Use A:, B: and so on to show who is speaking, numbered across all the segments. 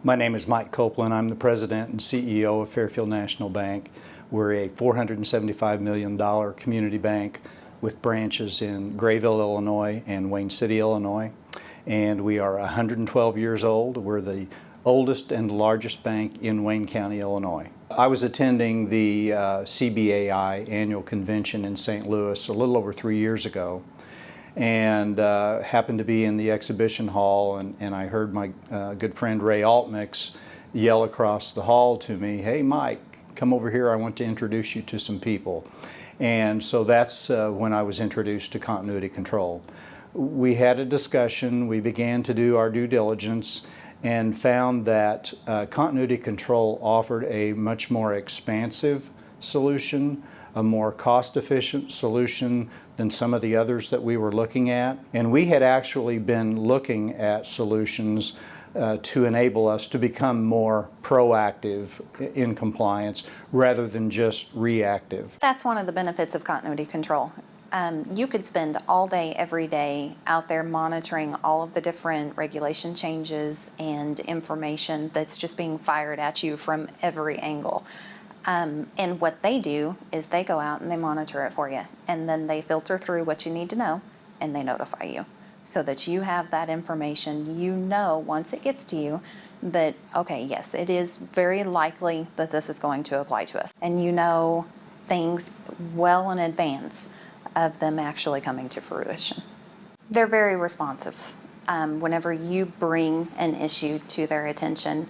A: My name is Mike Copeland. I'm the President and CEO of Fairfield National Bank. We're a $475 million community bank with branches in Grayville, Illinois and Wayne City, Illinois. And we are 112 years old. We're the oldest and largest bank in Wayne County, Illinois. I was attending the CBAI annual convention in St. Louis a little over 3 years ago, and happened to be in the exhibition hall, and I heard my good friend Ray Altmix yell across the hall to me, "Hey Mike, come over here, I want to introduce you to some people." And so that's when I was introduced to continuity control. We had a discussion, we began to do our due diligence, and found that continuity control offered a much more expansive solution, a more cost-efficient solution than some of the others that we were looking at. And we had actually been looking at solutions to enable us to become more proactive in compliance rather than just reactive.
B: That's one of the benefits of continuity control. You could spend all day, every day out there monitoring all of the different regulation changes and information that's just being fired at you from every angle. And what they do is they go out and they monitor it for you, and then they filter through what you need to know and they notify you so that you have that information. You know once it gets to you that, okay, yes, it is very likely that this is going to apply to us, and you know things well in advance of them actually coming to fruition. They're very responsive. Whenever you bring an issue to their attention,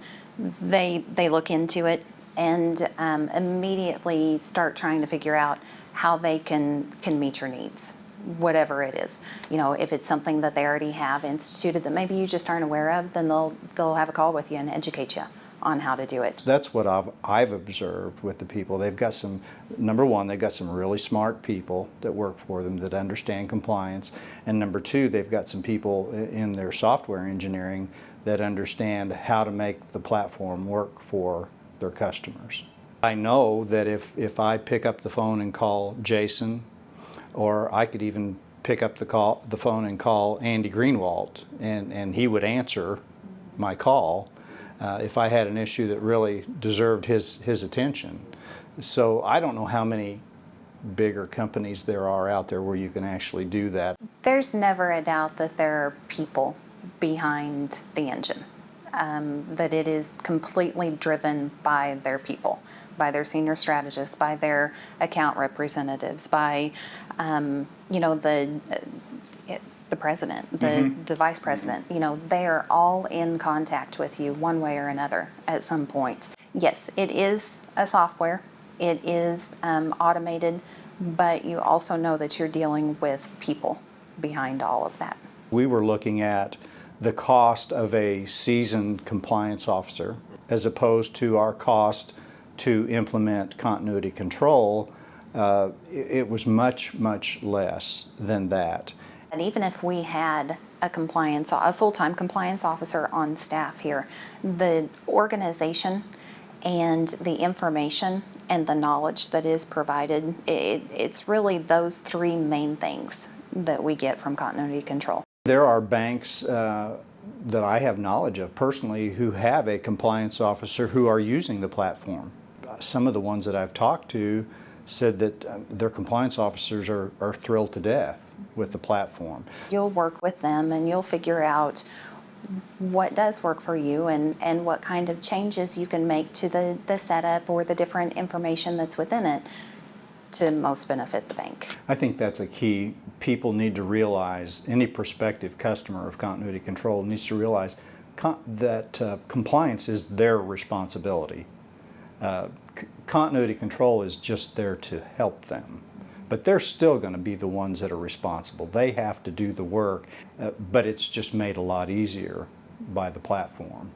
B: they look into it and immediately start trying to figure out how they can meet your needs, whatever it is. You know, if it's something that they already have instituted that maybe you just aren't aware of, then they'll have a call with you and educate you on how to do it.
A: That's what I've observed with the people. They've got some, number one, they've got some really smart people that work for them that understand compliance, and number two, they've got some people in their software engineering that understand how to make the platform work for their customers. I know that if I pick up the phone and call Jason, or I could even pick up the phone and call Andy Greenwald, and he would answer my call if I had an issue that really deserved his attention. So I don't know how many bigger companies there are out there where you can actually do that.
B: There's never a doubt that there are people behind the engine. That it is completely driven by their people, by their senior strategists, by their account representatives, by you know, the president, the vice president. You know, they are all in contact with you one way or another at some point. Yes, it is a software, it is automated, but you also know that you're dealing with people behind all of that.
A: We were looking at the cost of a seasoned compliance officer as opposed to our cost to implement continuity control. It was much, much less than that.
B: And even if we had a full-time compliance officer on staff here, the organization and the information and the knowledge that is provided, it's really those three main things that we get from continuity control.
A: There are banks that I have knowledge of personally who have a compliance officer who are using the platform. Some of the ones that I've talked to said that their compliance officers are thrilled to death with the platform.
B: You'll work with them and you'll figure out what does work for you and what kind of changes you can make to the setup or the different information that's within it to most benefit the bank.
A: I think that's a key. People need to realize, any prospective customer of continuity control needs to realize that compliance is their responsibility. Continuity control is just there to help them. But they're still going to be the ones that are responsible. They have to do the work, but it's just made a lot easier by the platform.